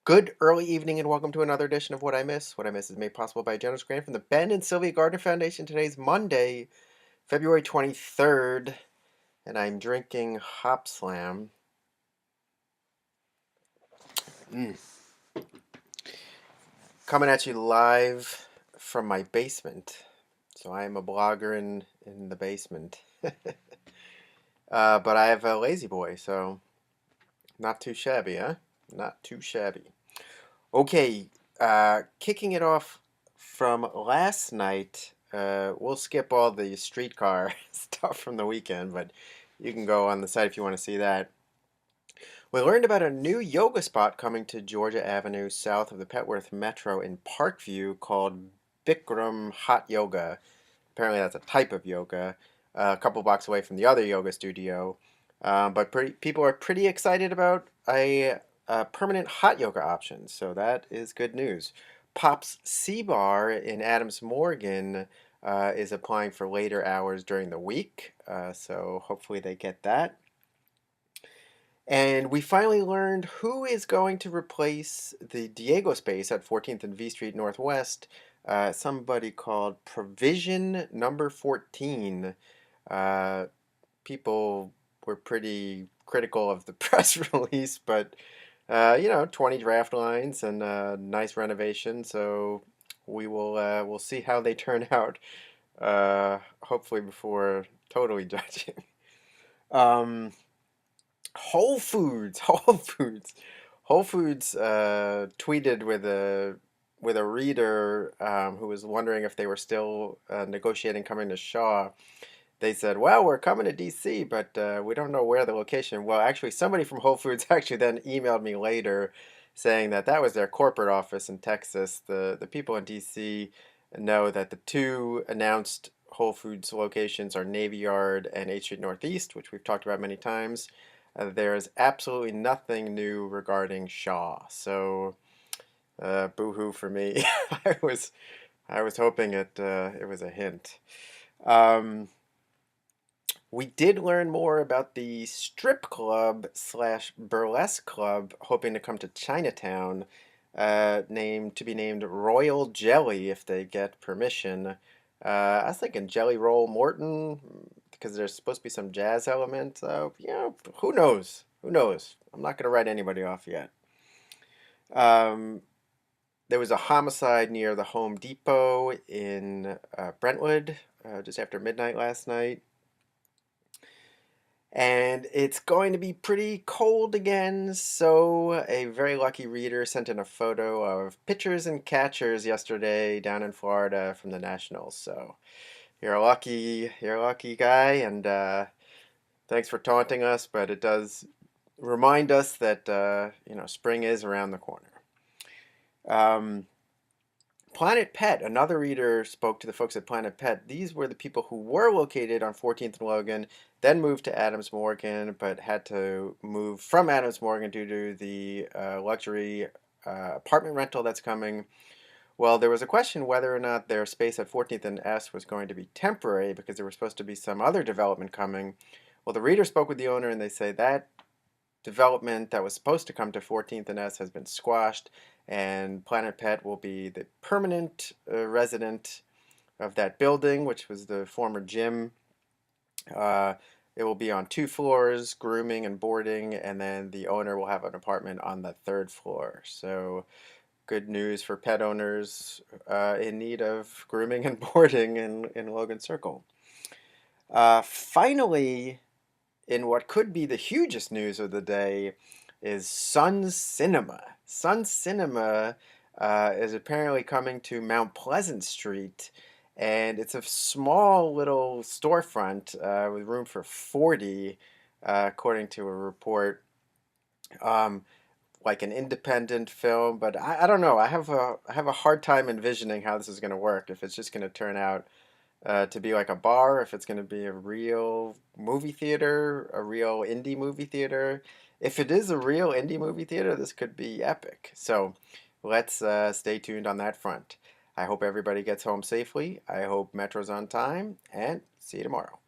Good early evening and welcome to another edition of What I Miss. What I Miss is made possible by a generous grant from the Ben and Sylvia Gardner Foundation. Today's Monday, February 23rd, and I'm drinking Hop Slam. Mm. Coming at you live from my basement. So I am a blogger in the basement. But I have a lazy boy, so not too shabby, huh? Not too shabby. Okay, kicking it off from last night, we'll skip all the streetcar stuff from the weekend, but you can go on the site if you want to see that. We learned about a new yoga spot coming to Georgia Avenue south of the Petworth Metro in Parkview called Bikram Hot Yoga. Apparently, that's a type of yoga, a couple blocks away from the other yoga studio. But people are pretty excited about a permanent hot yoga option, so that is good news. Pop's Sea Bar in Adams Morgan is applying for later hours during the week, so hopefully they get that. And we finally learned who is going to replace the Diego space at 14th and V Street Northwest. Somebody called Provision Number 14. Uh, People were pretty critical of the press release, but 20 draft lines and nice renovation. So we'll see how they turn out. Hopefully before totally judging. Um, Whole Foods, Whole Foods tweeted with a reader who was wondering if they were still negotiating coming to Shaw. They said, "Well, we're coming to DC, but we don't know where the location." Well, actually, somebody from Whole Foods actually then emailed me later, saying that that was their corporate office in Texas. The people in DC know that the two announced Whole Foods locations are Navy Yard and 8th Street Northeast, which we've talked about many times. There's absolutely nothing new regarding Shaw, so boo-hoo for me. I was I was hoping it was a hint. Um, we did learn more about the strip club slash burlesque club hoping to come to Chinatown, named to be named Royal Jelly if they get permission. I was thinking Jelly Roll Morton because there's supposed to be some jazz element. So, who knows? Who knows? I'm not going to write anybody off yet. Um, there was a homicide near the Home Depot in Brentwood just after midnight last night. And it's going to be pretty cold again, so a very lucky reader sent in a photo of pitchers and catchers yesterday down in Florida from the Nationals. So you're a lucky guy, and thanks for taunting us, but it does remind us that spring is around the corner. Um, Planet Pet, another reader spoke to the folks at Planet Pet. These were the people who were located on 14th and Logan, then moved to Adams Morgan, but had to move from Adams Morgan due to the luxury apartment rental that's coming. Well, there was a question whether or not their space at 14th and S was going to be temporary because there was supposed to be some other development coming. Well, the reader spoke with the owner and they say that development that was supposed to come to 14th and S has been squashed, and Planet Pet will be the permanent resident of that building, which was the former gym. Uh, it will be on 2 floors, grooming and boarding, and then the owner will have an apartment on the 3rd floor. So, good news for pet owners in need of grooming and boarding in Logan Circle. Finally, in what could be the hugest news of the day is Sun Cinema. Sun Cinema is apparently coming to Mount Pleasant Street, and it's a small little storefront with room for 40, according to a report. Um, like an independent film, but I don't know. I have a hard time envisioning how this is going to work. If it's just going to turn out to be like a bar, if it's going to be a real movie theater, a real indie movie theater. If it is a real indie movie theater, this could be epic. So let's stay tuned on that front. I hope everybody gets home safely. I hope Metro's on time, and see you tomorrow.